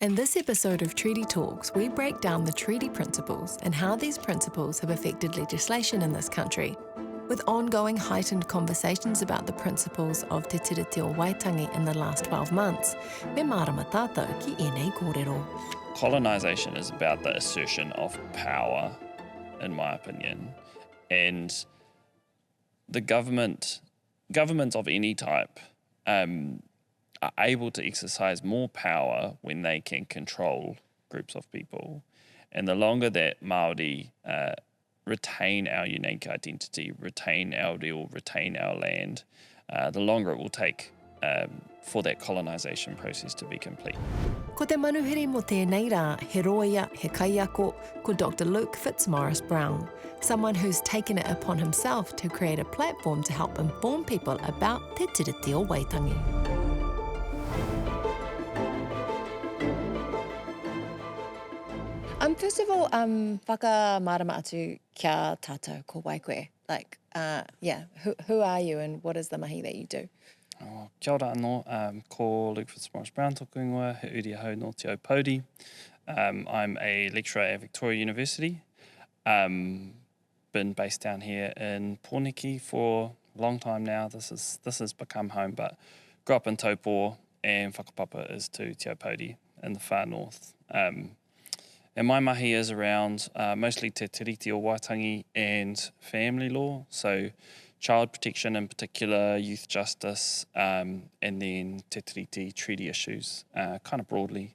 In this episode of Treaty Talks, we break down the treaty principles and how these principles have affected legislation in this country. With ongoing heightened conversations about the principles of Te Tiriti o Waitangi in the last 12 months, me marama tātou ki ēnei kōrero. Colonization is about the assertion of power, in my opinion, and the governments of any type are able to exercise more power when they can control groups of people. And the longer that Māori retain our unique identity, retain our reo, retain our land, the longer it will take for that colonisation process to be complete. Ko te manuhiri mo tēnei rā, he roia, he kaiako, ko Dr. Luke Fitzmaurice-Brown, someone who's taken it upon himself to create a platform to help inform people about Te Tiriti o Waitangi. First of all, whakamārama atu kia tātou ko waikoe. Like, who are you and what is the mahi that you do? Kia ora anō, ko Luke Fitzmaurice-Brown tōku ingoa, he uri ahau no te au Pōdi. I'm a lecturer at Victoria University. Been based down here in Pōneke for a long time now. This has become home, but grew up in Taupō and whakapapa is to te au Pōdi in the far north. And my mahi is around mostly Te Tiriti o Waitangi and family law, so child protection in particular, youth justice, and then Te Tiriti treaty issues, kind of broadly.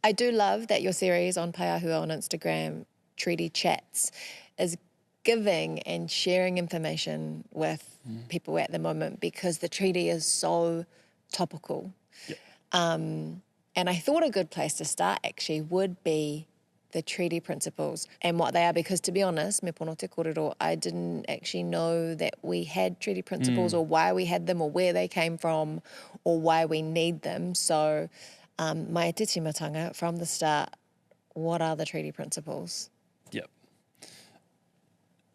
I do love that your series on Paiahua on Instagram, Treaty Chats, is giving and sharing information with people at the moment because the treaty is so topical. Yep. And I thought a good place to start actually would be the treaty principles and what they are, because to be honest, me pono te kōrero, I didn't actually know that we had treaty principles or why we had them or where they came from or why we need them. So mai te timatanga from the start, what are the treaty principles? Yep.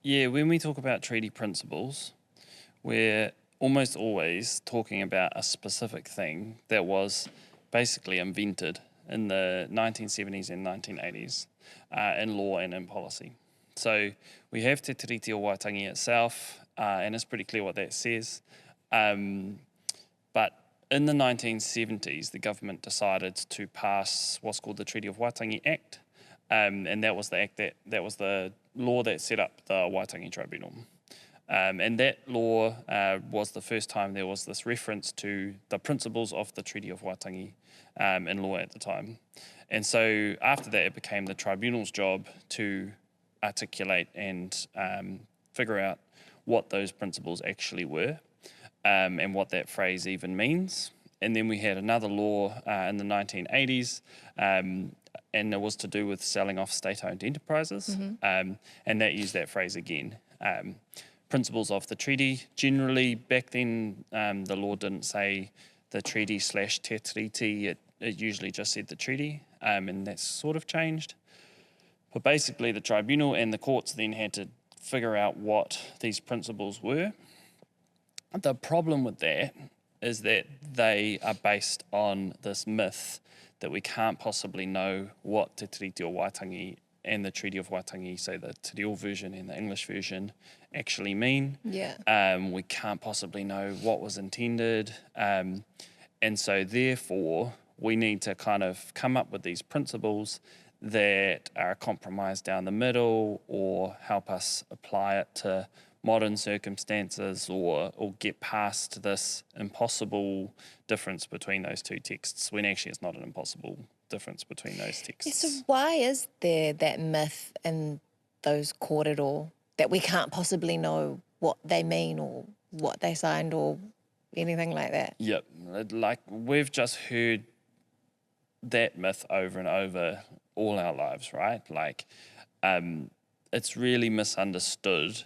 Yeah, when we talk about treaty principles, we're almost always talking about a specific thing that was basically invented in the 1970s and 1980s in law and in policy. So we have Te Tiriti o Waitangi itself, and it's pretty clear what that says. But in the 1970s, the government decided to pass what's called the Treaty of Waitangi Act, and that was the act that was the law that set up the Waitangi Tribunal. And that law was the first time there was this reference to the principles of the Treaty of Waitangi in law at the time. And so after that, it became the tribunal's job to articulate and figure out what those principles actually were and what that phrase even means. And then we had another law in the 1980s, and it was to do with selling off state-owned enterprises, and that used that phrase again. Principles of the treaty. Generally, back then, the law didn't say the treaty / Te Tiriti. It usually just said the treaty, and that's sort of changed. But basically, the tribunal and the courts then had to figure out what these principles were. The problem with that is that they are based on this myth that we can't possibly know what Te Tiriti o Waitangi and the Treaty of Waitangi, so the Te Reo version and the English version, actually mean. Yeah. We can't possibly know what was intended. And so therefore, we need to kind of come up with these principles that are a compromise down the middle or help us apply it to modern circumstances or get past this impossible difference between those two texts, when actually it's not an impossible difference between those texts. Yeah, so why is there that myth in those kōrero that we can't possibly know what they mean or what they signed or anything like that? Yep, like we've just heard that myth over and over all our lives, right? Like it's really misunderstood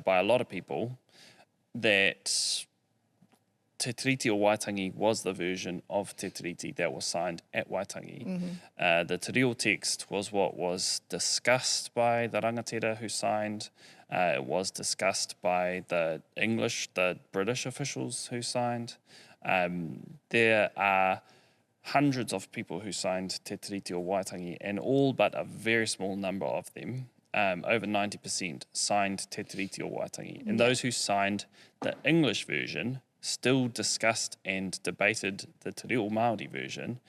by a lot of people that Te Tiriti o Waitangi was the version of Te Tiriti that was signed at Waitangi. The Te Reo text was what was discussed by the rangatira who signed. It was discussed by the British officials who signed. There are hundreds of people who signed Te Tiriti o Waitangi, and all but a very small number of them, over 90%, signed Te Tiriti o Waitangi. And those who signed the English version still discussed and debated the Te Reo Māori version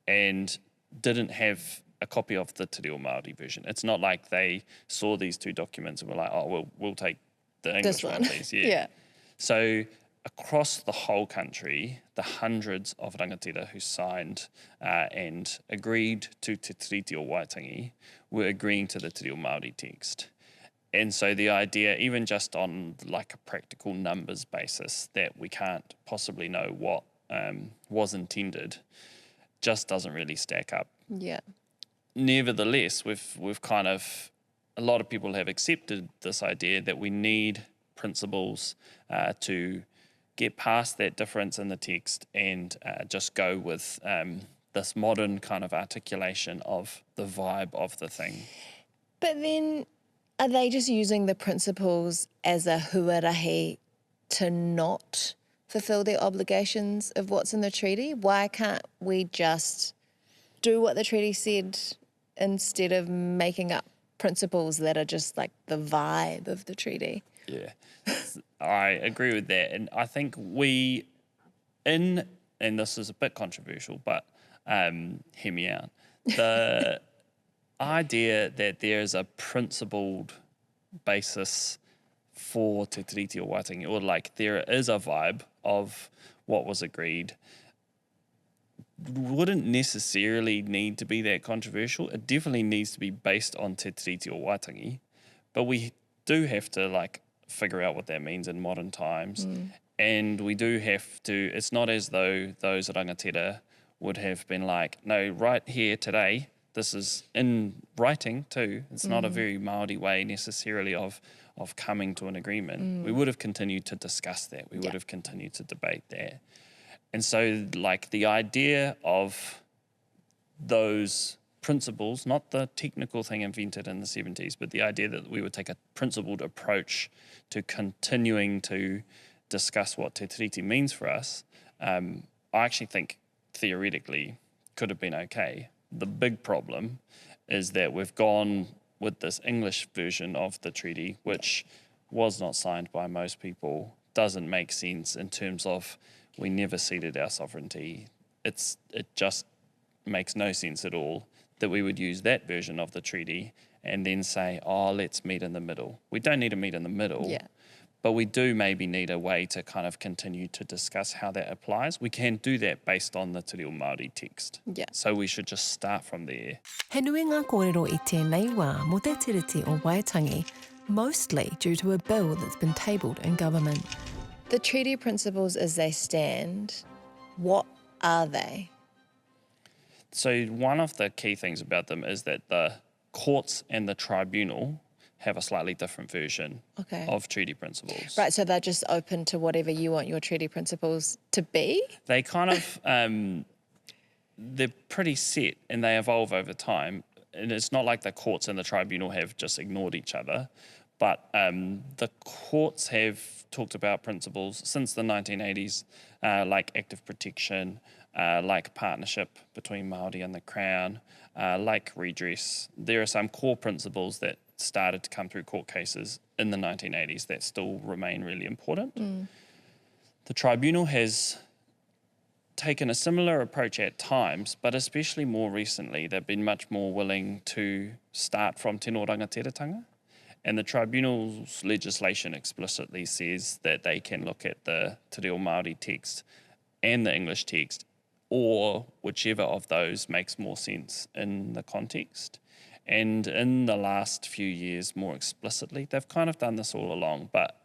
and didn't have a copy of the Te Reo Māori version. It's not like they saw these two documents and were like, oh, we'll take the English one, please. Yeah. So across the whole country, the hundreds of rangatira who signed and agreed to Te Tiriti o Waitangi were agreeing to the Te Reo Māori text. And so the idea, even just on like a practical numbers basis, that we can't possibly know what was intended, just doesn't really stack up. Yeah. Nevertheless, we've kind of, a lot of people have accepted this idea that we need principles to get past that difference in the text and just go with this modern kind of articulation of the vibe of the thing. But then, are they just using the principles as a huarahi to not fulfill their obligations of what's in the treaty? Why can't we just do what the treaty said instead of making up principles that are just like the vibe of the treaty? Yeah, I agree with that. And I think and this is a bit controversial, but hear me out. The idea that there is a principled basis for Te Tiriti o Waitangi, or like there is a vibe of what was agreed, wouldn't necessarily need to be that controversial. It definitely needs to be based on Te Tiriti o Waitangi, but we do have to like figure out what that means in modern times. And we do have to, it's not as though those rangatira would have been like, no, right here today, this is in writing too. It's not a very Māori way necessarily of coming to an agreement. We would have continued to discuss that. We would have continued to debate that. And so like the idea of those principles, not the technical thing invented in the 70s, but the idea that we would take a principled approach to continuing to discuss what Te Tiriti means for us, I actually think theoretically could have been okay. The big problem is that we've gone with this English version of the treaty, which was not signed by most people, doesn't make sense in terms of we never ceded our sovereignty. It just makes no sense at all that we would use that version of the treaty and then say, oh, let's meet in the middle. We don't need to meet in the middle, but we do maybe need a way to kind of continue to discuss how that applies. We can do that based on the Te Reo Māori text. So we should just start from there. He nui ngā kōrero I tēnei wā mo te tiriti o Waitangi, mostly due to a bill that's been tabled in government. The treaty principles as they stand, what are they? So one of the key things about them is that the courts and the tribunal have a slightly different version of treaty principles. Right, so they're just open to whatever you want your treaty principles to be? They kind of, they're pretty set and they evolve over time. And it's not like the courts and the tribunal have just ignored each other, but the courts have talked about principles since the 1980s, like active protection, like partnership between Māori and the Crown, like redress. There are some core principles that started to come through court cases in the 1980s that still remain really important. The tribunal has taken a similar approach at times, but especially more recently, they've been much more willing to start from tino rangatiratanga. And the tribunal's legislation explicitly says that they can look at the Te Reo Māori text and the English text, or whichever of those makes more sense in the context. And in the last few years, more explicitly, they've kind of done this all along, but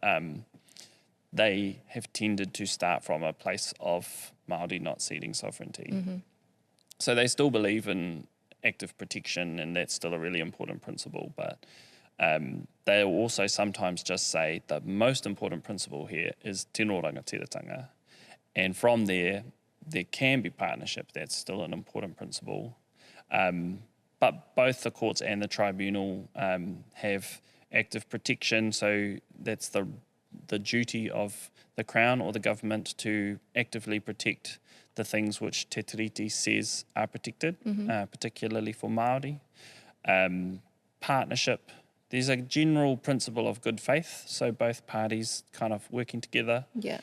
they have tended to start from a place of Māori not ceding sovereignty. So they still believe in active protection, and that's still a really important principle, but they will also sometimes just say the most important principle here is tino rangatiratanga. And from there can be partnership. That's still an important principle. But both the courts and the tribunal have active protection, so that's the duty of the Crown or the government to actively protect the things which Te Tiriti says are protected, particularly for Māori. Partnership, there's a general principle of good faith, so both parties kind of working together. Yeah.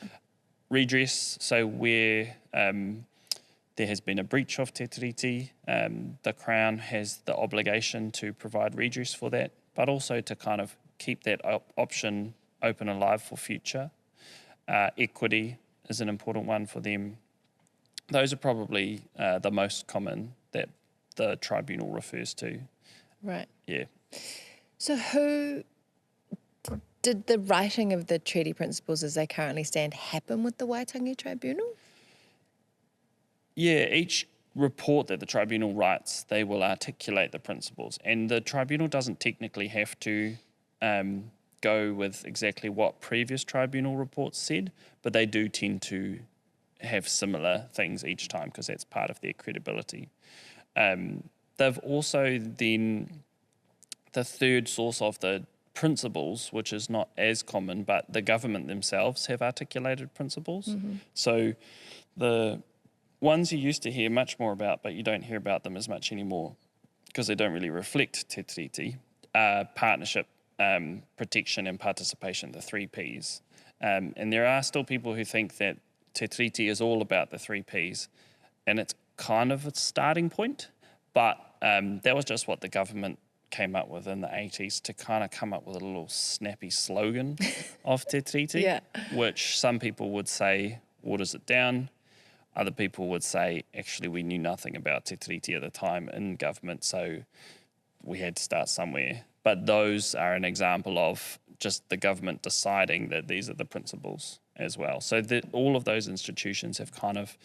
Redress, so where there has been a breach of Te Tiriti, the Crown has the obligation to provide redress for that, but also to kind of keep that option open and alive for future. Equity is an important one for them. Those are probably the most common that the tribunal refers to. Right. Yeah. So who did the writing of the treaty principles as they currently stand happen with the Waitangi Tribunal? Yeah, each report that the tribunal writes, they will articulate the principles. And the tribunal doesn't technically have to go with exactly what previous tribunal reports said, but they do tend to have similar things each time because that's part of their credibility. They've also then, the third source of the principles, which is not as common, but the government themselves have articulated principles. So the ones you used to hear much more about, but you don't hear about them as much anymore because they don't really reflect Te Tiriti, partnership, protection and participation, the 3 Ps. And there are still people who think that Te Tiriti is all about the 3 Ps, and it's kind of a starting point, but that was just what the government came up with in the 80s to kind of come up with a little snappy slogan of Te Tiriti, which some people would say waters it down. Other people would say, actually, we knew nothing about Te Tiriti at the time in government, so we had to start somewhere. But those are an example of just the government deciding that these are the principles as well. So all of those institutions have kind of,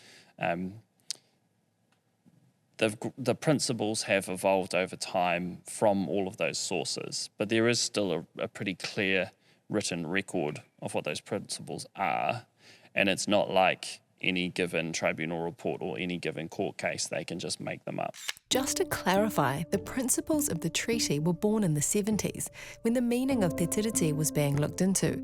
the principles have evolved over time from all of those sources, but there is still a pretty clear written record of what those principles are, and it's not like any given tribunal report or any given court case, they can just make them up. Just to clarify, the principles of the treaty were born in the 70s, when the meaning of Te Tiriti was being looked into.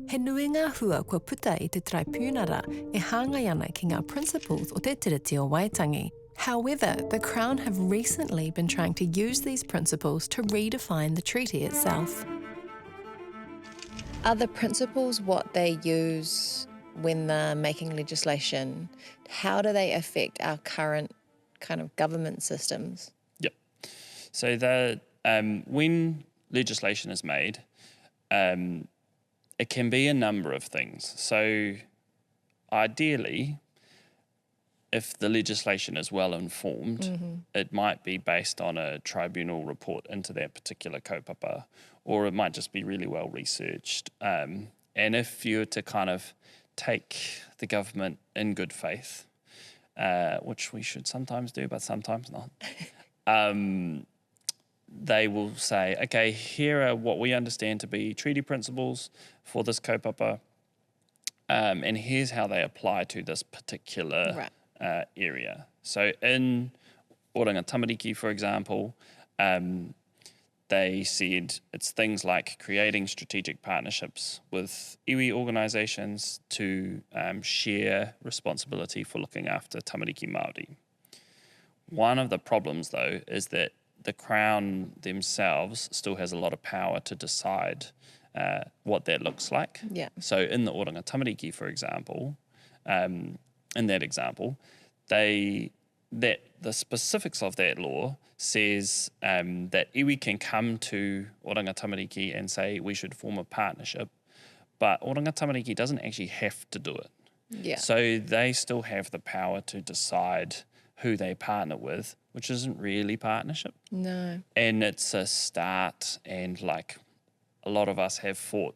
He nui ngā hua kua puta I te tribunara e hāngai ana ki ngā principles o Te Tiriti o Waitangi. However, the Crown have recently been trying to use these principles to redefine the treaty itself. Are the principles what they use when they're making legislation? How do they affect our current kind of government systems? Yep. So when legislation is made, it can be a number of things. So ideally, if the legislation is well informed, it might be based on a tribunal report into that particular kaupapa, or it might just be really well researched. And if you're to kind of take the government in good faith, which we should sometimes do, but sometimes not, they will say, okay, here are what we understand to be treaty principles for this kaupapa, and here's how they apply to this particular area. So in Oranga Tamariki, for example, they said it's things like creating strategic partnerships with iwi organisations to share responsibility for looking after tamariki Māori. One of the problems, though, is that the Crown themselves still has a lot of power to decide what that looks like. Yeah. So in the Oranga Tamariki, for example, in that example, the specifics of that law says that iwi can come to Oranga Tamariki and say we should form a partnership, but Oranga Tamariki doesn't actually have to do it. Yeah. So they still have the power to decide who they partner with, which isn't really partnership. No. And it's a start, and like a lot of us have fought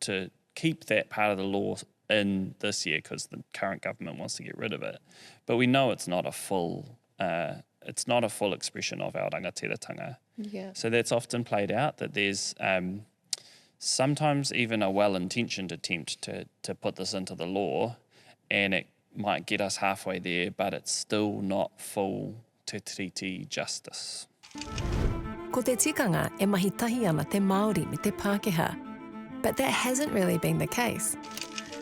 to keep that part of the law in this year because the current government wants to get rid of it. But we know it's not a full expression of our rangatiratanga. Yeah. So that's often played out, that there's sometimes even a well-intentioned attempt to put this into the law, and it might get us halfway there, but it's still not full Te Tiriti justice. Ko te tikanga e mahitahi ana te Māori me te Pākehā, but that hasn't really been the case.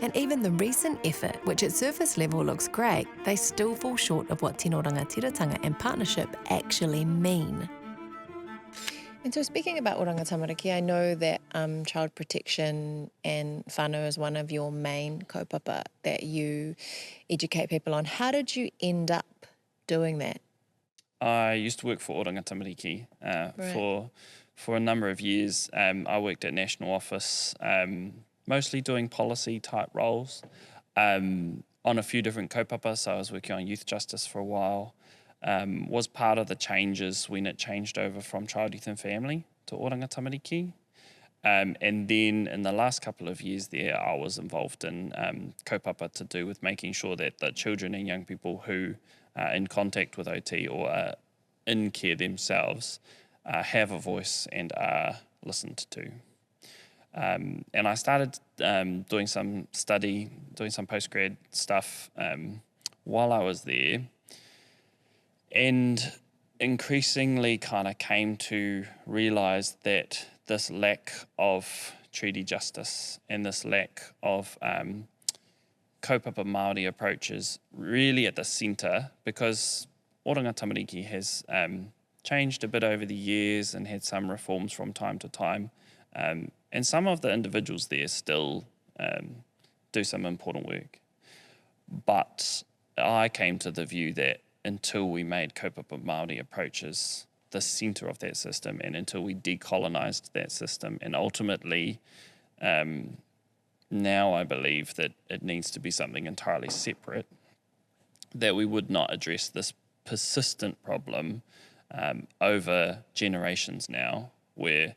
And even the recent effort, which at surface level looks great, they still fall short of what tino rangatiratanga and partnership actually mean. And so speaking about Oranga Tamariki, I know that child protection and whanau is one of your main kaupapa that you educate people on. How did you end up doing that? I used to work for Oranga Tamariki for a number of years. I worked at National Office, mostly doing policy type roles on a few different kaupapa. So I was working on youth justice for a while. Was part of the changes when it changed over from Child, Youth and Family to Oranga Tamariki. And then in the last couple of years there, I was involved in kaupapa to do with making sure that the children and young people who are in contact with OT or are in care themselves have a voice and are listened to. And I started doing some study, doing some postgrad stuff while I was there. And increasingly kind of came to realise that this lack of treaty justice and this lack of kaupapa Māori approaches really at the centre, because Oranga Tamariki has changed a bit over the years and had some reforms from time to time. And some of the individuals there still do some important work. But I came to the view that until we made kaupapa Māori approaches the centre of that system, and until we decolonised that system, and ultimately now I believe that it needs to be something entirely separate, that we would not address this persistent problem over generations now, where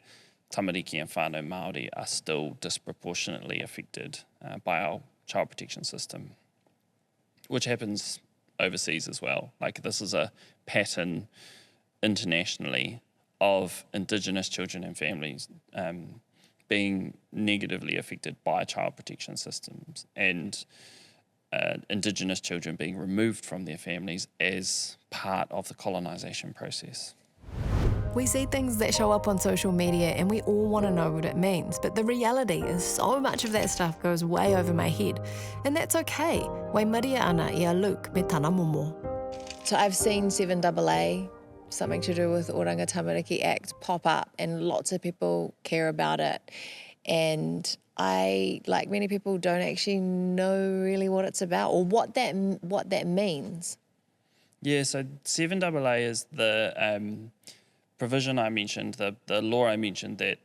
tamariki and whanau Māori are still disproportionately affected by our child protection system, which happens overseas as well. Like, this is a pattern internationally of Indigenous children and families being negatively affected by child protection systems, and Indigenous children being removed from their families as part of the colonisation process. We see things that show up on social media and we all want to know what it means, but the reality is so much of that stuff goes way over my head. And that's okay. Wai maria ana ia Luke me tana momo. So I've seen 7AA, something to do with Oranga Tamariki Act, pop up, and lots of people care about it. And I, like many people, don't actually know really what it's about or what that means. Yeah, so 7AA is the provision I mentioned, the law I mentioned that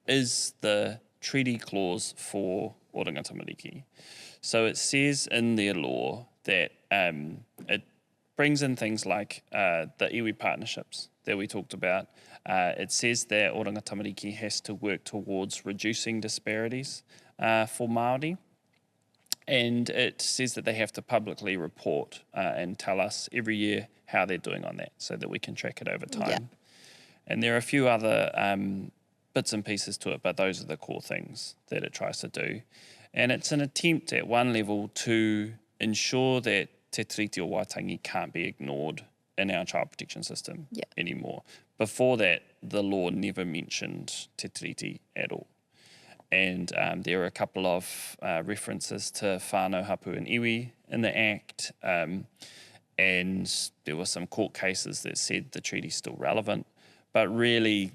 is the treaty clause for Oranga Tamariki. So it says in their law that it brings in things like the iwi partnerships that we talked about. It says that Oranga Tamariki has to work towards reducing disparities for Māori. And it says that they have to publicly report and tell us every year how they're doing on that, so that we can track it over time. Yeah. And there are a few other bits and pieces to it, but those are the core things that it tries to do. And it's an attempt at one level to ensure that Te Tiriti or Waitangi can't be ignored in our child protection system anymore. Before that, the law never mentioned Te Tiriti at all. And there are a couple of references to whanau, hapu and iwi in the Act. And there were some court cases that said the treaty's still relevant. But really,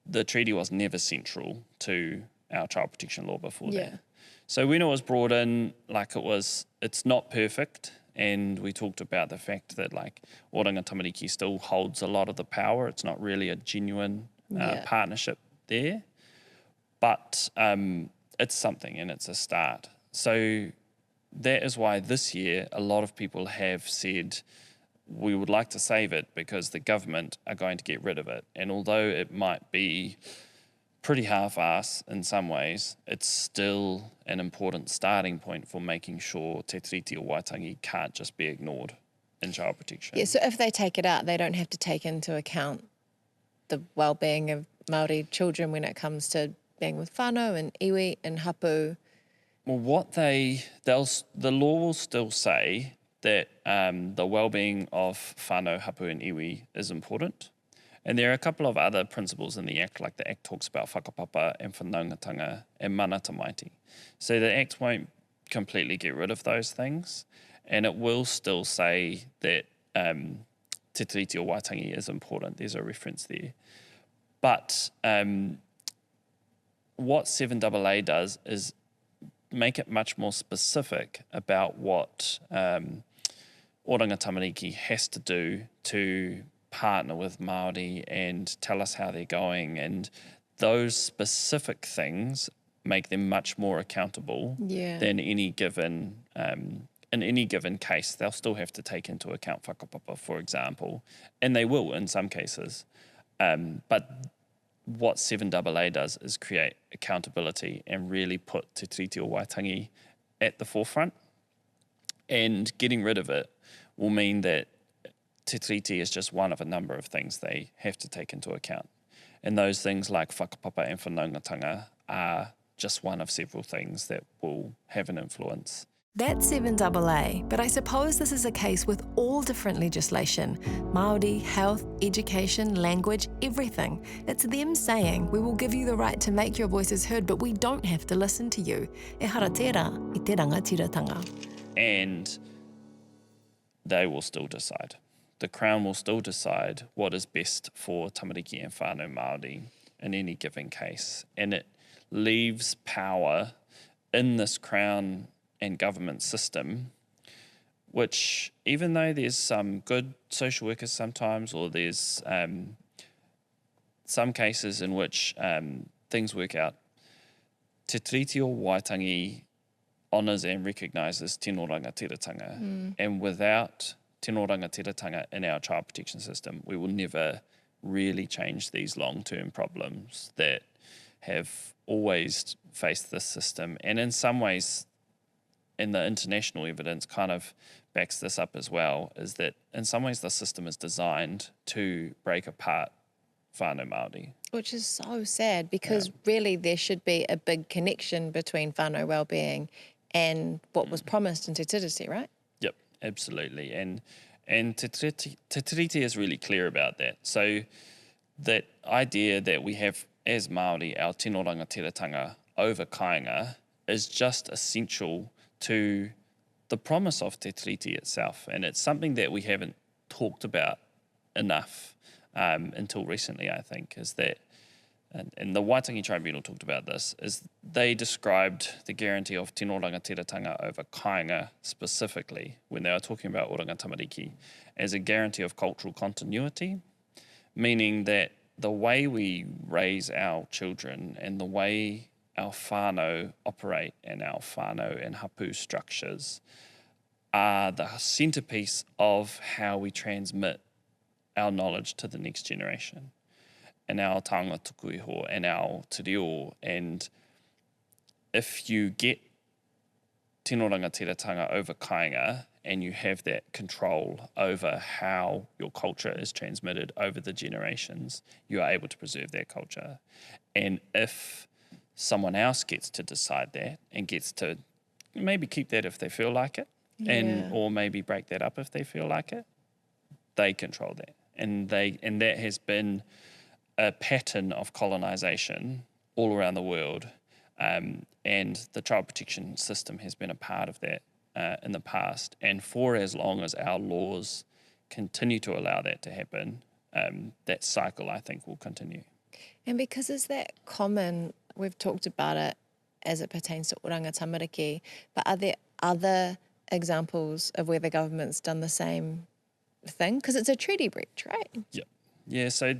the treaty was never central to our child protection law before that. So when it was brought in, it's not perfect. And we talked about the fact that, Oranga Tamariki still holds a lot of the power. It's not really a genuine partnership there. But it's something, and it's a start. So that is why this year a lot of people have said we would like to save it because the government are going to get rid of it. And although it might be pretty half-ass in some ways, it's still an important starting point for making sure Te Tiriti or Waitangi can't just be ignored in child protection. Yeah, so if they take it out, they don't have to take into account the well-being of Māori children when it comes to being with whanau and iwi and hapu. Well, the law will still say that the well-being of whanau, hapu and iwi is important. And there are a couple of other principles in the Act, like the Act talks about whakapapa and whanaungatanga and mana tamaiti. So the Act won't completely get rid of those things, and it will still say that Te Tiriti o Waitangi is important. There's a reference there. But what 7AA does is make it much more specific about what Oranga Tamariki has to do to partner with Māori and tell us how they're going, and those specific things make them much more accountable than any given in any given case. They'll still have to take into account whakapapa, for example, and they will in some cases. But what 7AA does is create accountability and really put Te Tiriti o Waitangi at the forefront. And getting rid of it will mean that Te Tiriti is just one of a number of things they have to take into account. And those things like whakapapa and whanaungatanga are just one of several things that will have an influence. That's 7AA, but I suppose this is a case with all different legislation. Māori, health, education, language, everything. It's them saying, we will give you the right to make your voices heard, but we don't have to listen to you. E hara tērā, I te rangatiratanga. And they will still decide. The Crown will still decide what is best for tamariki and whanau Māori in any given case. And it leaves power in this Crown and government system, which even though there's some good social workers sometimes, or there's some cases in which things work out, Te Tiriti o Waitangi honours and recognises tino rangatiratanga. And without tino rangatiratanga in our child protection system, we will never really change these long-term problems that have always faced this system. And in some ways, and the international evidence kind of backs this up as well, is that in some ways the system is designed to break apart whanau Māori. Which is so sad, because really there should be a big connection between whanau wellbeing and what was promised in Te Tiriti, right? Yep, absolutely. And Te Tiriti is really clear about that. So that idea that we have as Māori our tino rangatiratanga over kāinga is just essential to the promise of Te Tiriti itself. And it's something that we haven't talked about enough until recently, I think, is that, and the Waitangi Tribunal talked about this, is they described the guarantee of tino rangatiratanga over kāinga specifically, when they were talking about Oranga Tamariki, as a guarantee of cultural continuity, meaning that the way we raise our children and the way our whanau operate and our whanau and hapu structures are the centerpiece of how we transmit our knowledge to the next generation, and our taonga tuku iho and our te reo. And if you get tino rangatiratanga over kāinga and you have that control over how your culture is transmitted over the generations, you are able to preserve that culture. And if someone else gets to decide that and gets to maybe keep that if they feel like it, and or maybe break that up if they feel like it, they control that. And that has been a pattern of colonization all around the world, and the child protection system has been a part of that in the past. And for as long as our laws continue to allow that to happen, that cycle, I think, will continue. And because it's that common, we've talked about it as it pertains to Oranga Tamariki, but are there other examples of where the government's done the same thing? Because it's a treaty breach, right? Yep. Yeah, so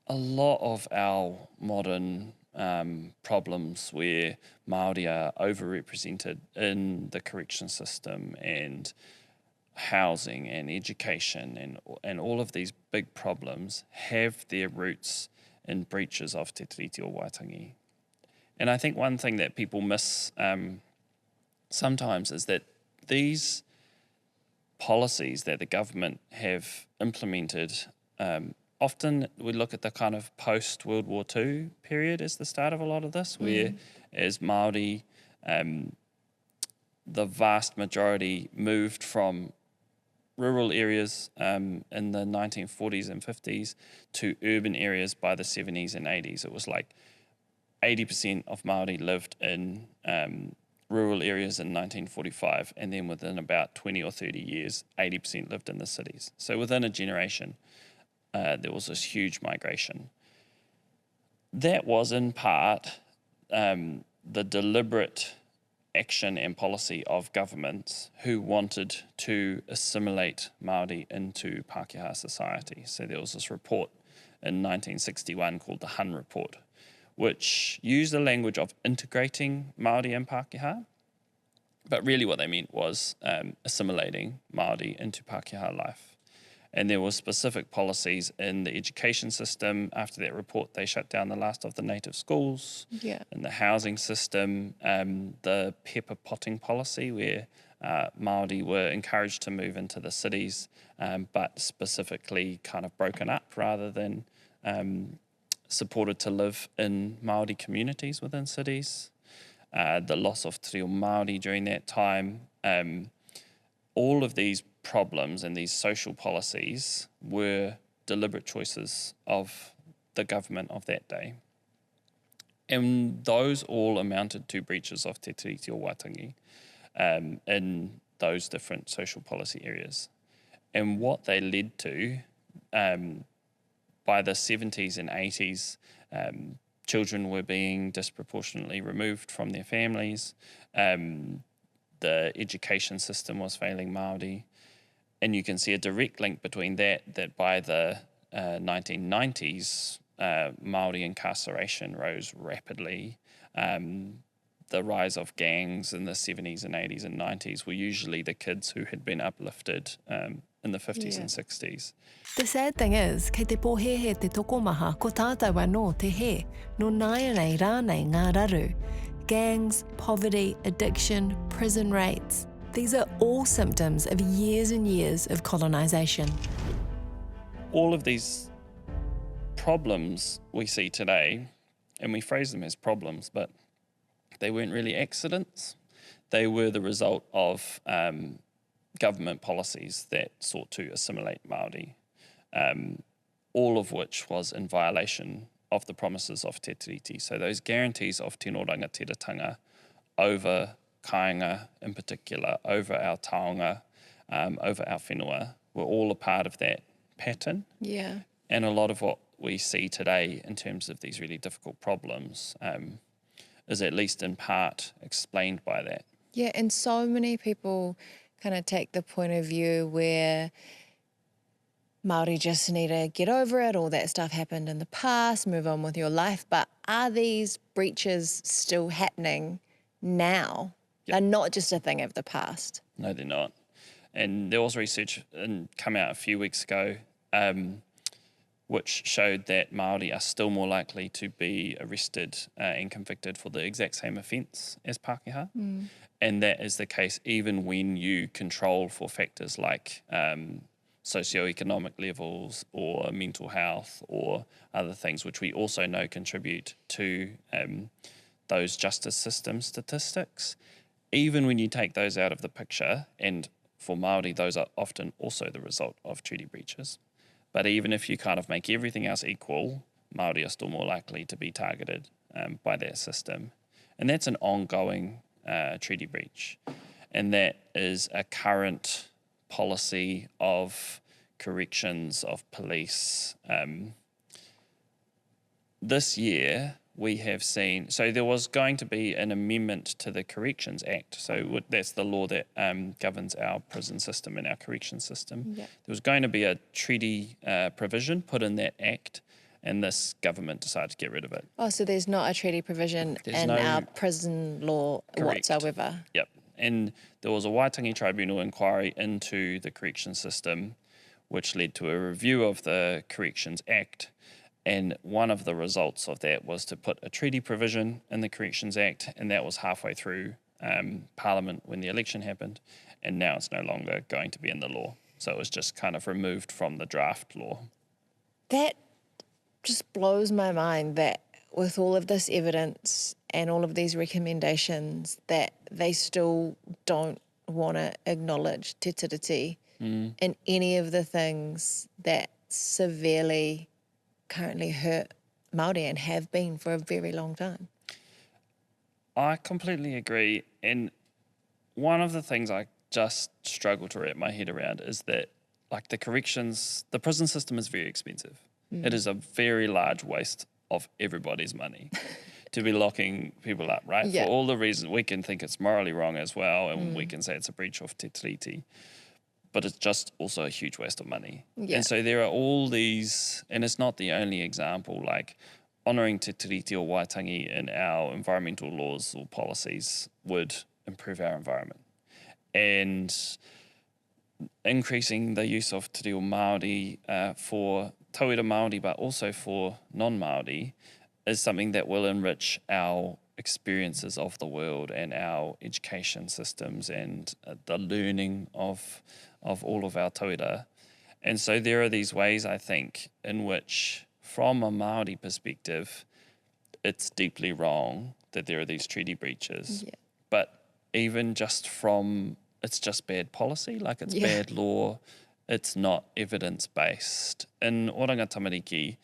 a lot of our modern problems where Māori are overrepresented in the correction system and housing and education and all of these big problems have their roots in breaches of Te Tiriti o Waitangi. And I think one thing that people miss sometimes is that these policies that the government have implemented, often we look at the kind of post-World War II period as the start of a lot of this, where as Māori, the vast majority moved from rural areas in the 1940s and 50s to urban areas by the 70s and 80s. It was like 80% of Māori lived in rural areas in 1945, and then within about 20 or 30 years, 80% lived in the cities. So within a generation, there was this huge migration. That was in part the deliberate action and policy of governments who wanted to assimilate Māori into Pākehā society. So there was this report in 1961 called the Hun Report, which used the language of integrating Māori and Pākehā, but really what they meant was assimilating Māori into Pākehā life. And there were specific policies in the education system. After that report, they shut down the last of the native schools. Yeah. In the housing system, the pepper potting policy, where Māori were encouraged to move into the cities, but specifically kind of broken up rather than supported to live in Māori communities within cities. The loss of te reo Māori during that time. All of these problems and these social policies were deliberate choices of the government of that day. And those all amounted to breaches of Te Tiriti or Waitangi in those different social policy areas. And what they led to, by the 70s and 80s, children were being disproportionately removed from their families. The education system was failing Māori. And you can see a direct link between that by the 1990s, Māori incarceration rose rapidly. The rise of gangs in the 70s and 80s and 90s were usually the kids who had been uplifted in the 50s and 60s. The sad thing is, kei te pōhehe te tokomaha, ko tātou anō te he, no naia nei rānei ngā raru. Gangs, poverty, addiction, prison rates. These are all symptoms of years and years of colonization. All of these problems we see today, and we phrase them as problems, but they weren't really accidents. They were the result of government policies that sought to assimilate Māori, all of which was in violation of the promises of Te Tiriti. So those guarantees of tino rangatiratanga over kāinga in particular, over our taonga, over our whenua, were all a part of that pattern. Yeah. And a lot of what we see today in terms of these really difficult problems is at least in part explained by that. Yeah, and so many people kind of take the point of view where Māori just need to get over it, all that stuff happened in the past, move on with your life. But are these breaches still happening now? Yep. They're not just a thing of the past. No, they're not. And there was research come out a few weeks ago which showed that Māori are still more likely to be arrested and convicted for the exact same offence as Pākehā. And that is the case even when you control for factors like socioeconomic levels or mental health or other things, which we also know contribute to those justice system statistics. Even when you take those out of the picture, and for Māori, those are often also the result of treaty breaches. But even if you kind of make everything else equal, Māori are still more likely to be targeted by that system. And that's an ongoing treaty breach. And that is a current policy of corrections, of police. This year, we have seen, so there was going to be an amendment to the Corrections Act. So that's the law that governs our prison system and our correction system. Yeah. There was going to be a treaty provision put in that act, and this government decided to get rid of it. Oh, so there's not a treaty provision in our prison law whatsoever? Yep. And there was a Waitangi Tribunal inquiry into the correction system, which led to a review of the Corrections Act. And one of the results of that was to put a treaty provision in the Corrections Act, and that was halfway through Parliament when the election happened, and now it's no longer going to be in the law. So it was just kind of removed from the draft law. That just blows my mind that with all of this evidence and all of these recommendations that they still don't want to acknowledge Te Tiriti in any of the things that severely currently hurt Māori and have been for a very long time. I completely agree. And one of the things I just struggle to wrap my head around is that, like, the prison system is very expensive. It is a very large waste of everybody's money to be locking people up, right? Yeah. For all the reasons, we can think it's morally wrong as well, and we can say it's a breach of Te Tiriti, but it's just also a huge waste of money. Yeah. And so there are all these, and it's not the only example, like honouring Te Tiriti or Waitangi in our environmental laws or policies would improve our environment. And increasing the use of te reo Māori for tauira Māori, but also for non-Māori, is something that will enrich our experiences of the world and our education systems and the learning of all of our tauira. And so there are these ways, I think, in which, from a Māori perspective, it's deeply wrong that there are these treaty breaches. Yeah. But even just it's just bad policy, like it's bad law, it's not evidence-based. In Oranga Tamariki,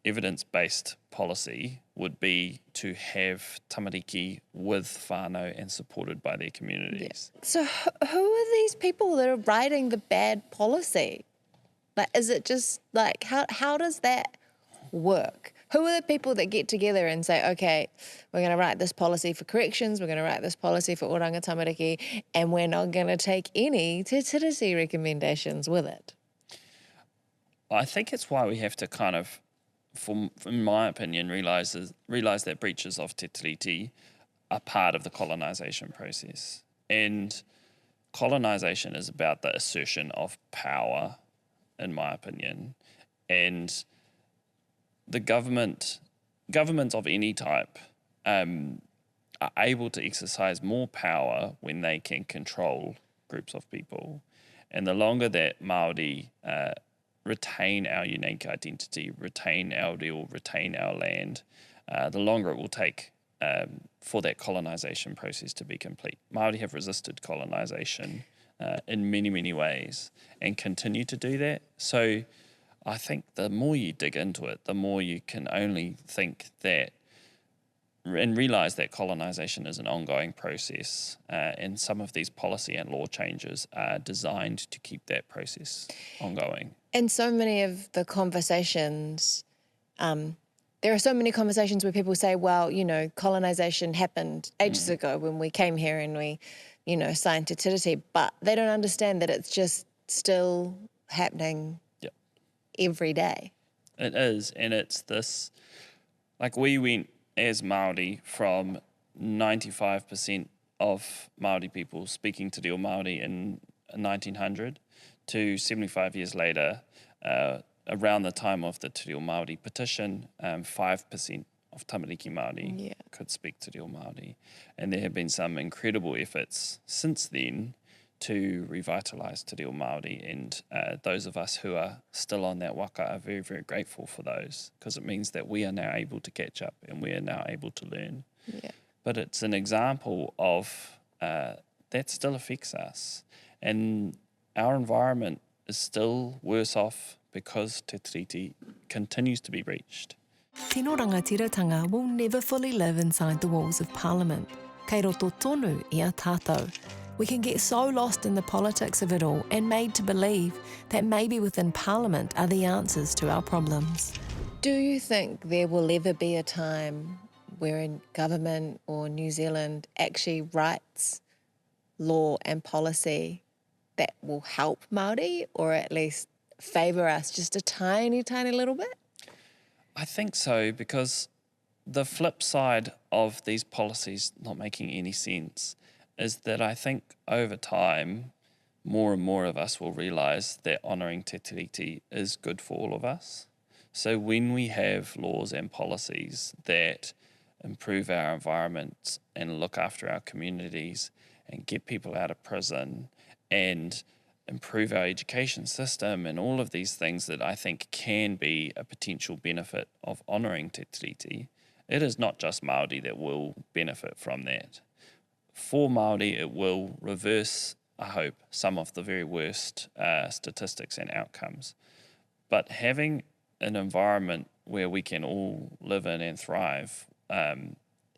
evidence-based policy would be to have tamariki with whanau and supported by their communities. Yeah. So who are these people that are writing the bad policy? Like, is it just, like, how does that work? Who are the people that get together and say, okay, we're going to write this policy for corrections, we're going to write this policy for Oranga Tamariki, and we're not going to take any Te Tiriti recommendations with it? I think it's why we have to kind of, in my opinion, realise that breaches of Te Tiriti are part of the colonisation process. And colonisation is about the assertion of power, in my opinion. And the governments of any type are able to exercise more power when they can control groups of people. And the longer that Māori retain our unique identity, retain our reo, retain our land, the longer it will take for that colonisation process to be complete. Māori have resisted colonisation in many, many ways and continue to do that. So I think the more you dig into it, the more you can only think that and realise that colonisation is an ongoing process, and some of these policy and law changes are designed to keep that process ongoing. And so many of the conversations, there are so many conversations where people say, well, you know, colonisation happened ages ago when we came here and we, you know, signed Te Tiriti, but they don't understand that it's just still happening every day. It is, and it's this, like, we went as Māori from 95% of Māori people speaking te reo Māori in 1900 to 75 years later, around the time of the Te Reo Māori petition, 5% of tamariki Māori could speak te reo Māori. And there have been some incredible efforts since then to revitalise te reo Māori, and those of us who are still on that waka are very, very grateful for those, because it means that we are now able to catch up and we are now able to learn. Yeah. But it's an example of that still affects us, and our environment is still worse off because Te Tiriti continues to be breached. Tino rangatiratanga will never fully live inside the walls of Parliament. Kei roto tonu I a tātou. We can get so lost in the politics of it all and made to believe that maybe within Parliament are the answers to our problems. Do you think there will ever be a time where a government or New Zealand actually writes law and policy that will help Māori, or at least favour us just a tiny, tiny little bit? I think so, because the flip side of these policies not making any sense is that I think over time, more and more of us will realise that honouring Te Tiriti is good for all of us. So when we have laws and policies that improve our environment and look after our communities and get people out of prison and improve our education system and all of these things that I think can be a potential benefit of honouring Te Tiriti, it is not just Māori that will benefit from that. For Māori, it will reverse I hope, some of the very worst statistics and outcomes. But having an environment where we can all live in and thrive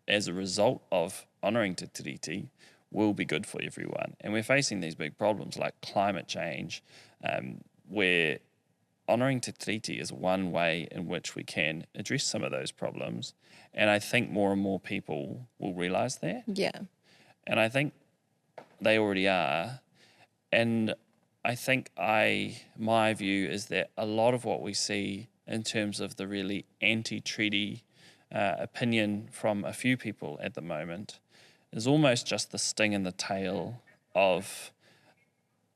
as a result of honouring Te Tiriti will be good for everyone. And we're facing these big problems like climate change, where honouring Te Tiriti is one way in which we can address some of those problems. And I think more and more people will realise that. Yeah. And I think they already are. And I think my view is that a lot of what we see in terms of the really anti-treaty opinion from a few people at the moment is almost just the sting in the tail of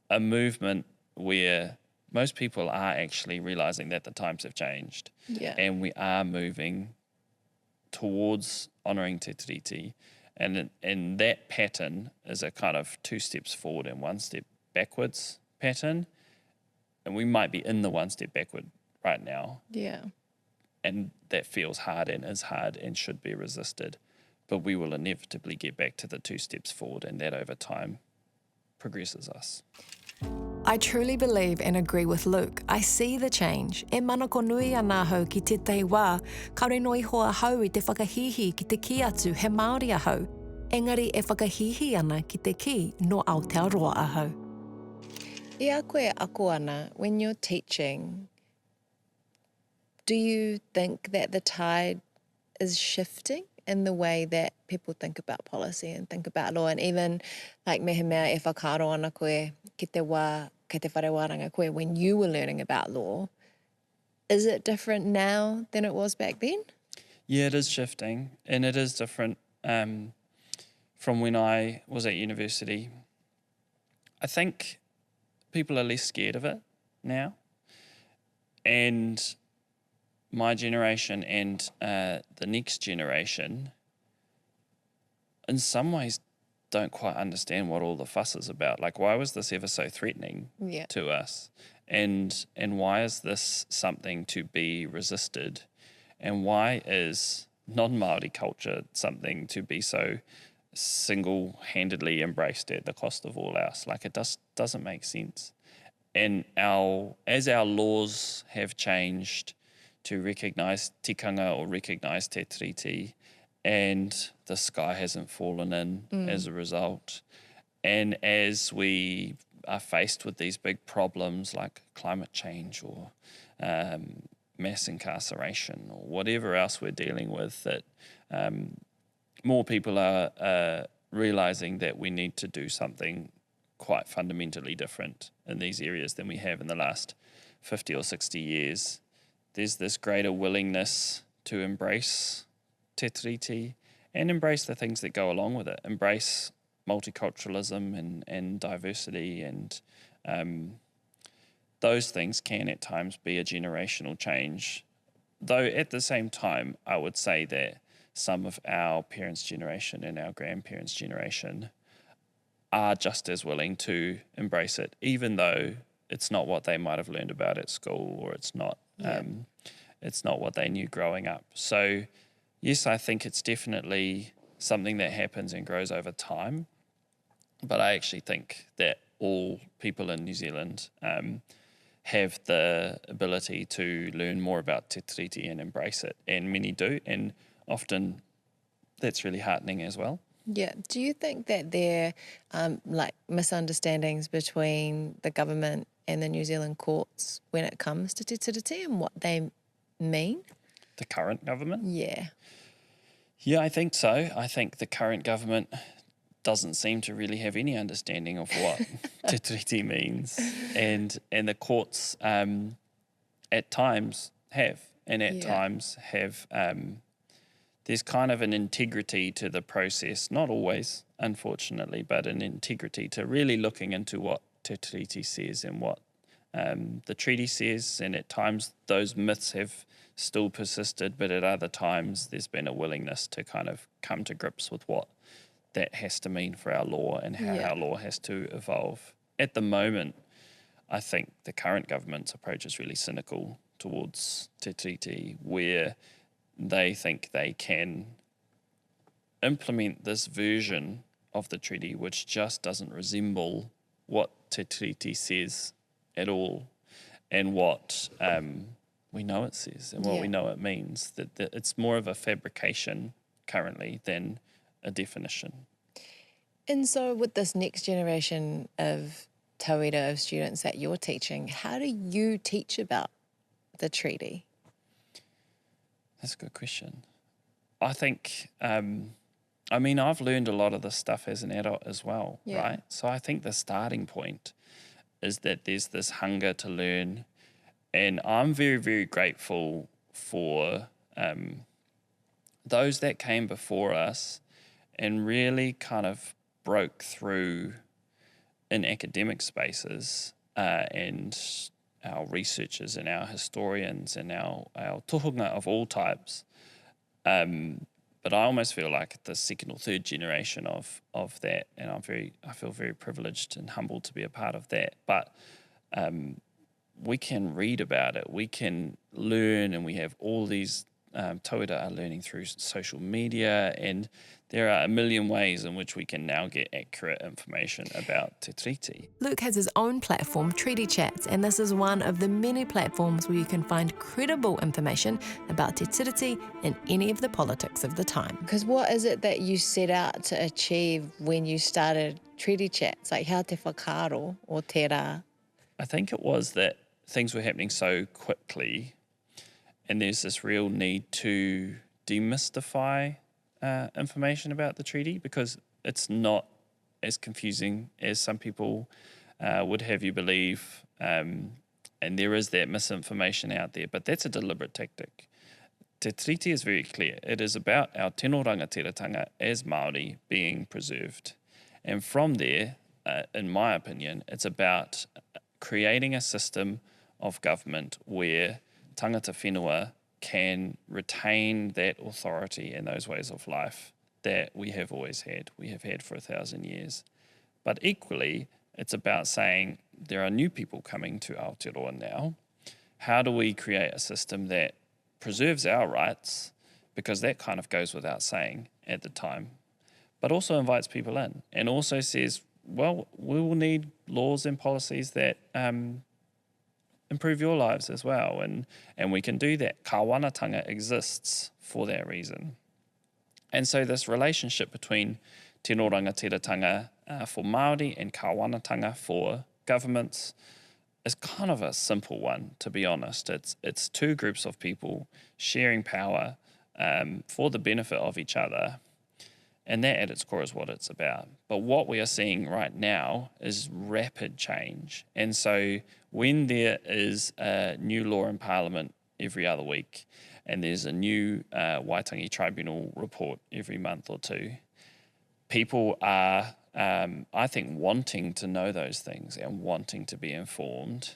a movement where most people are actually realising that the times have changed. Yeah. And we are moving towards honouring Te Tiriti. And that pattern is a kind of 2 steps forward and 1 step backwards pattern. And we might be in the 1 step backward right now. Yeah. And that feels hard and is hard and should be resisted. But we will inevitably get back to the 2 steps forward, and that over time progresses us. I truly believe and agree with Luke. I see the change. E manako nui ana hau ki te tei wā, kaore noi hoa hau I te whakahihi ki te ki atu he Māori ahau. Engari e whakahihi ana ki te ki no Aotearoa ahau. I a koe ako ana, when you're teaching, do you think that the tide is shifting in the way that people think about policy and think about law? And even like mehe mea e whakaaro ana koe ki te wā, ki te whare wāranga koe, when you were learning about law, is it different now than it was back then? Yeah, it is shifting, and it is different from when I was at university. I think people are less scared of it now, and my generation and the next generation in some ways don't quite understand what all the fuss is about. Like, why was this ever so threatening to us? And why is this something to be resisted? And why is non-Māori culture something to be so single-handedly embraced at the cost of all else? Like, it doesn't make sense. And as our laws have changed to recognise tikanga or recognise Te Tiriti, and the sky hasn't fallen in as a result, and as we are faced with these big problems like climate change or mass incarceration or whatever else we're dealing with, that more people are realising that we need to do something quite fundamentally different in these areas than we have in the last 50 or 60 years. There's this greater willingness to embrace Te Tiriti and embrace the things that go along with it, embrace multiculturalism and diversity, and those things can at times be a generational change. Though at the same time, I would say that some of our parents' generation and our grandparents' generation are just as willing to embrace it, even though it's not what they might have learned about at school, or it's not what they knew growing up. So yes, I think it's definitely something that happens and grows over time, but I actually think that all people in New Zealand have the ability to learn more about Te Tiriti and embrace it, and many do, and often that's really heartening as well. Yeah. Do you think that there are like misunderstandings between the government and the New Zealand courts when it comes to Te Tiriti and what they mean? The current government? Yeah. Yeah, I think so. I think the current government doesn't seem to really have any understanding of what Te Tiriti means. And the courts at times have, and at times have... there's kind of an integrity to the process, not always, unfortunately, but an integrity to really looking into what Te Tiriti says and what the treaty says, and at times those myths have still persisted, but at other times there's been a willingness to kind of come to grips with what that has to mean for our law and how our law has to evolve. At the moment, I think the current government's approach is really cynical towards Te Tiriti, where they think they can implement this version of the treaty which just doesn't resemble what Te Tiriti says at all, and what we know it says and what we know it means. That it's more of a fabrication currently than a definition. And so with this next generation of tauira of students that you're teaching, how do you teach about the treaty? That's a good question. I think, I've learned a lot of this stuff as an adult as well, right? So I think the starting point is that there's this hunger to learn, and I'm very, very grateful for those that came before us and really kind of broke through in academic spaces, and our researchers and our historians and our tohunga of all types. But I almost feel like the second or third generation of that, and I feel very privileged and humbled to be a part of that. But we can read about it, we can learn, and we have all these tauira are learning through social media, and there are a million ways in which we can now get accurate information about Te Tiriti. Luke has his own platform, Treaty Chats, and this is one of the many platforms where you can find credible information about Te Tiriti and any of the politics of the time. Because what is it that you set out to achieve when you started Treaty Chats? Like, how te whakaaro or te rā? I think it was that things were happening so quickly, and there's this real need to demystify information about the treaty, because it's not as confusing as some people would have you believe, and there is that misinformation out there, but that's a deliberate tactic. Te Tiriti is very clear. It is about our tino rangatiratanga as Māori being preserved. And from there, in my opinion, it's about creating a system of government where tangata whenua can retain that authority and those ways of life that we have always had, we have had for 1,000 years. But equally, it's about saying there are new people coming to Aotearoa now. How do we create a system that preserves our rights, because that kind of goes without saying at the time, but also invites people in and also says, well, we will need laws and policies that improve your lives as well, and we can do that. Kāwanatanga exists for that reason. And so this relationship between tino rangatiratanga for Māori and kāwanatanga for governments is kind of a simple one, to be honest. It's two groups of people sharing power for the benefit of each other, and that at its core is what it's about. But what we are seeing right now is rapid change. And so when there is a new law in Parliament every other week, and there's a new Waitangi tribunal report every month or two, people are, I think, wanting to know those things and wanting to be informed.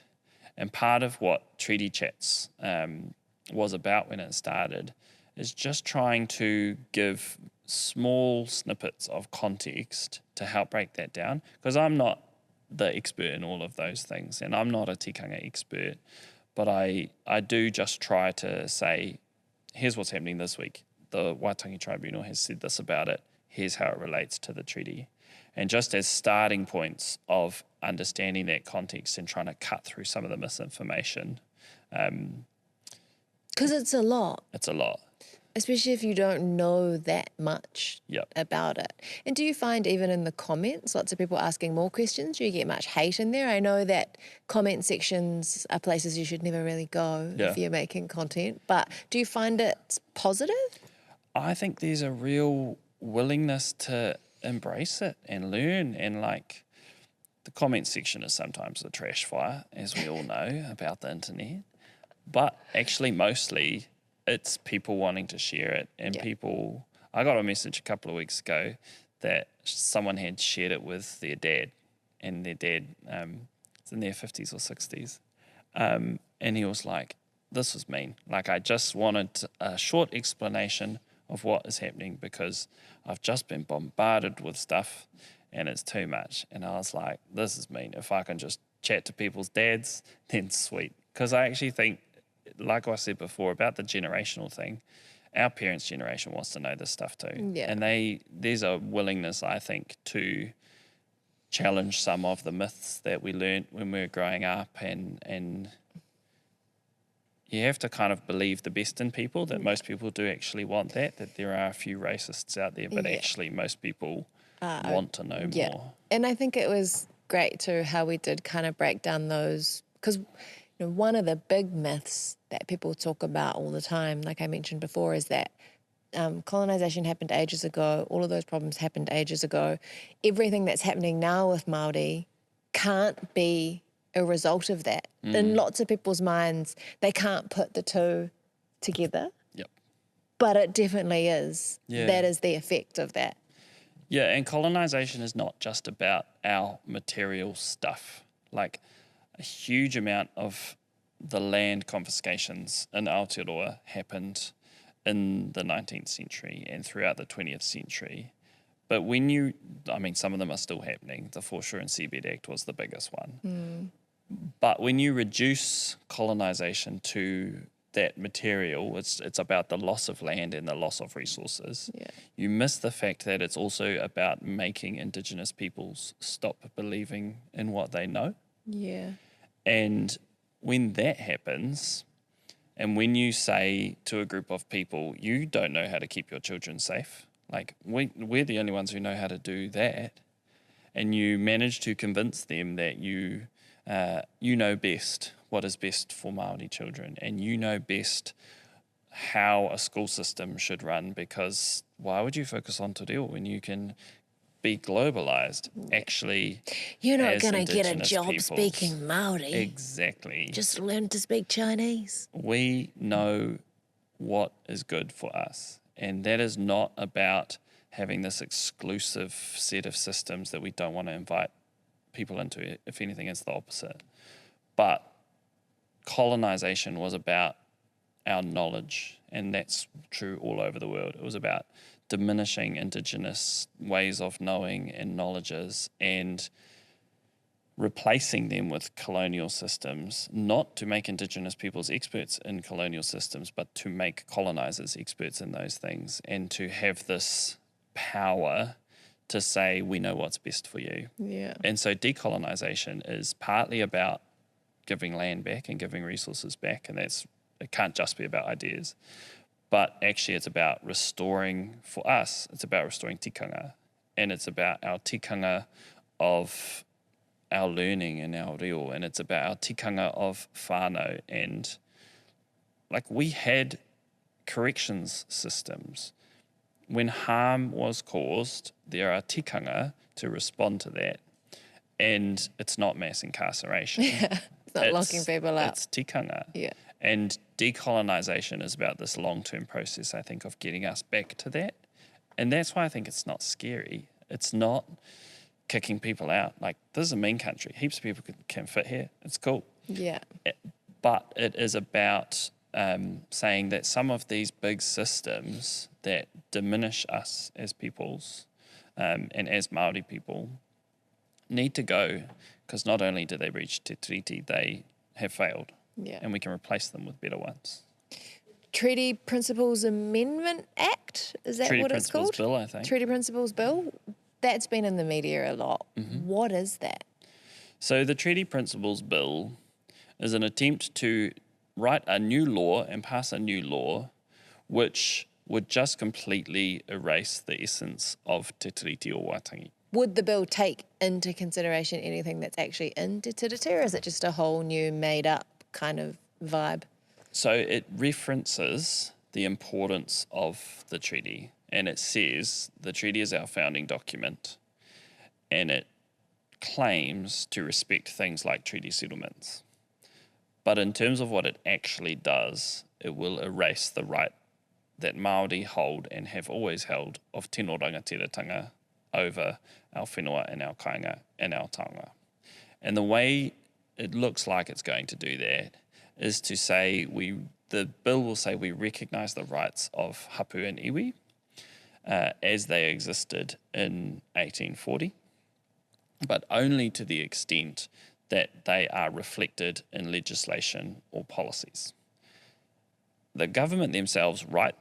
And part of what Treaty Chats was about when it started is just trying to give small snippets of context to help break that down, because I'm not the expert in all of those things, and I'm not a tikanga expert, but I do just try to say, here's what's happening this week. The Waitangi Tribunal has said this about it. Here's how it relates to the treaty. And just as starting points of understanding that context and trying to cut through some of the misinformation. Because it's a lot. It's a lot. Especially if you don't know that much Yep. about it. And do you find even in the comments, lots of people asking more questions? Do you get much hate in there? I know that comment sections are places you should never really go if you're making content, but do you find it positive? I think there's a real willingness to embrace it and learn, and like the comment section is sometimes a trash fire, as we all know about the internet, but actually mostly it's people wanting to share it, and people. I got a message a couple of weeks ago that someone had shared it with their dad, and their dad is in their 50s or 60s, and he was like, this was mean. Like, I just wanted a short explanation of what is happening, because I've just been bombarded with stuff and it's too much. And I was like, this is mean. If I can just chat to people's dads, then sweet. Because I actually think, like I said before, about the generational thing, our parents' generation wants to know this stuff too. Yeah. And there's a willingness, I think, to challenge some of the myths that we learnt when we were growing up, and you have to kind of believe the best in people, that most people do actually want that there are a few racists out there, but actually most people want to know more. And I think it was great too how we did kind of break down those, because one of the big myths that people talk about all the time, like I mentioned before, is that colonization happened ages ago, all of those problems happened ages ago. Everything that's happening now with Māori can't be a result of that. In lots of people's minds, they can't put the two together. Yep. But it definitely is. Yeah. That is the effect of that. Yeah, and colonization is not just about our material stuff. Like, a huge amount of the land confiscations in Aotearoa happened in the 19th century and throughout the 20th century. But some of them are still happening. The Foreshore and Seabed Act was the biggest one. But when you reduce colonization to that material, it's about the loss of land and the loss of resources. Yeah. You miss the fact that it's also about making Indigenous peoples stop believing in what they know. Yeah. And when that happens, and when you say to a group of people, you don't know how to keep your children safe, like we're the only ones who know how to do that, and you manage to convince them that you know best what is best for Māori children, and you know best how a school system should run, because why would you focus on te reo when you can be globalized? Actually, you're not going to get a Indigenous job peoples, speaking Māori. Exactly. Just learn to speak Chinese. We know what is good for us, and that is not about having this exclusive set of systems that we don't want to invite people into. If anything, it's the opposite. But colonization was about our knowledge, and that's true all over the world. It was about diminishing Indigenous ways of knowing and knowledges and replacing them with colonial systems, not to make Indigenous peoples experts in colonial systems, but to make colonizers experts in those things, and to have this power to say, we know what's best for you. Yeah. And so decolonization is partly about giving land back and giving resources back, and it can't just be about ideas. But actually it's about restoring, for us, it's about restoring tikanga. And it's about our tikanga of our learning and our reo, and it's about our tikanga of whanau. And like, we had corrections systems. When harm was caused, there are tikanga to respond to that. And it's not mass incarceration. Yeah, it's not locking people up. It's tikanga. Yeah. And decolonization is about this long-term process, I think, of getting us back to that. And that's why I think it's not scary. It's not kicking people out. Like, this is a mean country. Heaps of people can fit here. It's cool. Yeah. But it is about saying that some of these big systems that diminish us as peoples and as Māori people need to go, because not only do they breach Te Tiriti, they have failed. Yeah. And we can replace them with better ones. Treaty Principles Amendment Act, is that what it's called? Treaty Principles Bill, I think. Treaty Principles Bill? That's been in the media a lot. Mm-hmm. What is that? So the Treaty Principles Bill is an attempt to write a new law and pass a new law which would just completely erase the essence of Te Tiriti or Waitangi. Would the bill take into consideration anything that's actually in Te Tiriti, or is it just a whole new made-up kind of vibe? So it references the importance of the treaty, and it says the treaty is our founding document, and it claims to respect things like treaty settlements. But in terms of what it actually does, it will erase the right that Māori hold and have always held of tino rangatiratanga over our whenua and our kāinga and our taonga. And the way it looks like it's going to do that is to say the bill will say we recognise the rights of hapu and iwi as they existed in 1840, but only to the extent that they are reflected in legislation or policies. The government themselves writes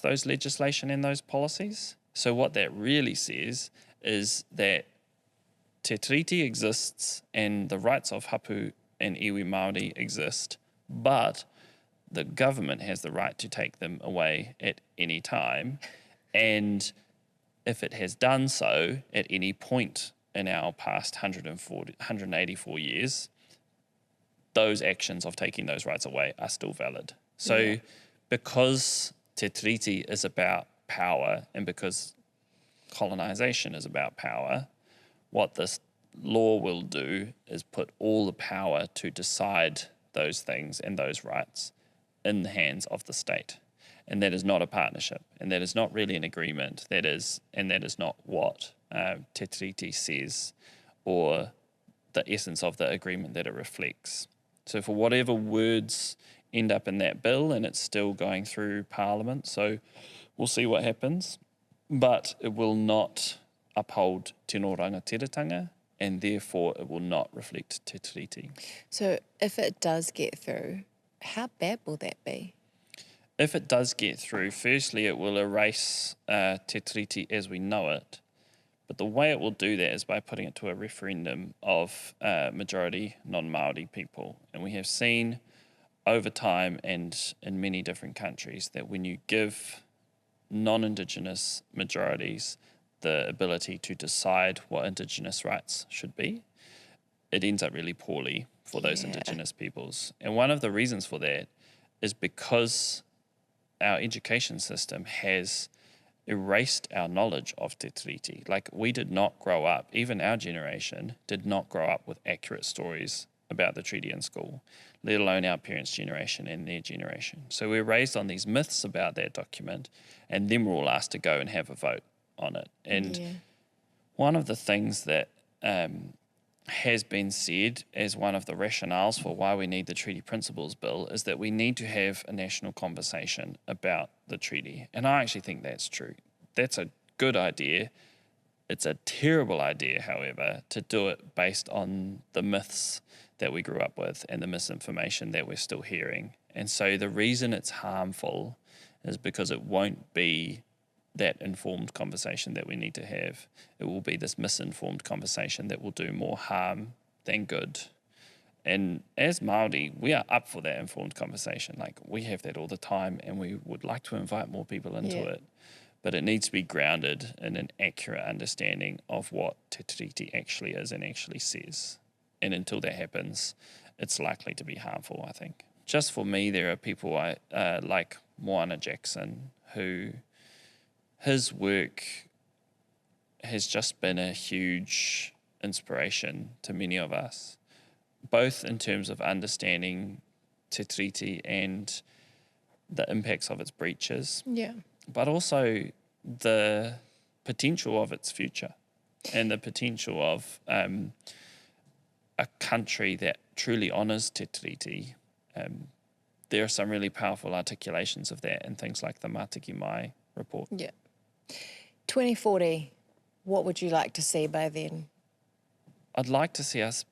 those legislation and those policies. So what that really says is that Te Tiriti exists and the rights of hapu and iwi Māori exist, but the government has the right to take them away at any time. And if it has done so at any point in our past 184 years, those actions of taking those rights away are still valid. So because Te Tiriti is about power and because colonization is about power, what this law will do is put all the power to decide those things and those rights in the hands of the state. And that is not a partnership, and that is not really an agreement. That is not what Te Tiriti says or the essence of the agreement that it reflects. So for whatever words end up in that bill, and it's still going through Parliament, so we'll see what happens, but it will not uphold tino rangatiratanga, and therefore it will not reflect Te Tiriti. So if it does get through, how bad will that be? If it does get through, firstly, it will erase Te Tiriti as we know it. But the way it will do that is by putting it to a referendum of majority non-Māori people. And we have seen over time and in many different countries that when you give non-Indigenous majorities the ability to decide what Indigenous rights should be, it ends up really poorly for those Indigenous peoples. And one of the reasons for that is because our education system has erased our knowledge of Te Tiriti. Like, we did not grow up, even our generation did not grow up with accurate stories about the treaty in school, let alone our parents' generation and their generation. So we're raised on these myths about that document, and then we're all asked to go and have a vote on it. And one of the things that has been said as one of the rationales for why we need the Treaty Principles Bill is that we need to have a national conversation about the treaty. And I actually think that's true. That's a good idea. It's a terrible idea, however, to do it based on the myths that we grew up with and the misinformation that we're still hearing. And so the reason it's harmful is because it won't be that informed conversation that we need to have. It will be this misinformed conversation that will do more harm than good. And as Māori, we are up for that informed conversation. Like, we have that all the time, and we would like to invite more people into it. But it needs to be grounded in an accurate understanding of what Te Tiriti actually is and actually says. And until that happens, it's likely to be harmful, I think. Just for me, there are people like Moana Jackson, who his work has just been a huge inspiration to many of us, both in terms of understanding Te Tiriti and the impacts of its breaches, but also the potential of its future and the potential of a country that truly honours Te Tiriti. There are some really powerful articulations of that in things like the Mātiki Mai report. 2040, what would you like to see by then? I'd like to see us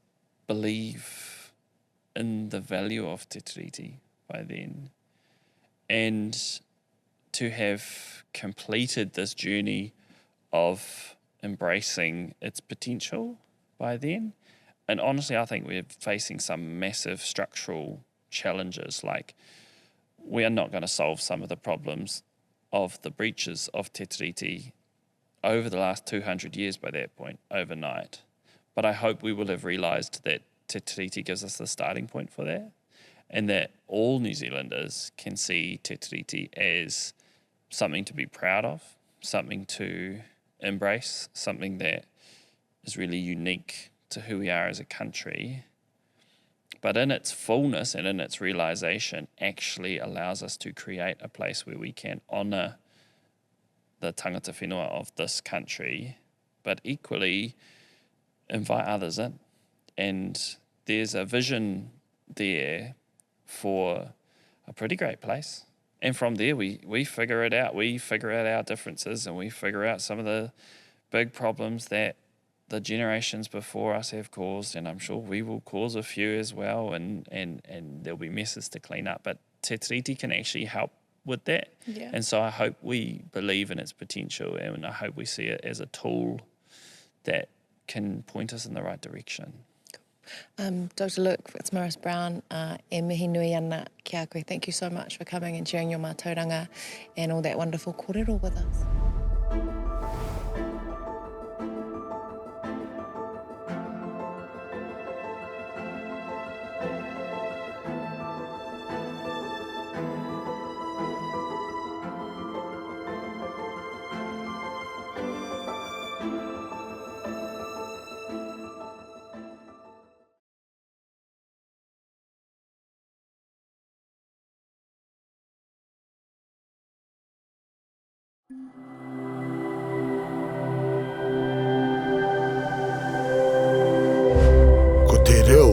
believe in the value of Te Tiriti by then, and to have completed this journey of embracing its potential by then. And honestly, I think we're facing some massive structural challenges. Like, we are not going to solve some of the problems of the breaches of Te Tiriti over the last 200 years by that point, overnight. But I hope we will have realised that Te Tiriti gives us the starting point for that, and that all New Zealanders can see Te Tiriti as something to be proud of, something to embrace, something that is really unique to who we are as a country, but in its fullness and in its realisation actually allows us to create a place where we can honour the tangata whenua of this country, but equally invite others in. And there's a vision there for a pretty great place. And from there, we figure it out. We figure out our differences, and we figure out some of the big problems that the generations before us have caused, and I'm sure we will cause a few as well, and there'll be messes to clean up. But Te Tiriti can actually help with that. And so I hope we believe in its potential, and I hope we see it as a tool that can point us in the right direction. Dr. Luke Fitzmaurice-Brown, e mihi nui ana ki a koe. Thank you so much for coming and sharing your mātauranga and all that wonderful kōrero with us. Ko te reo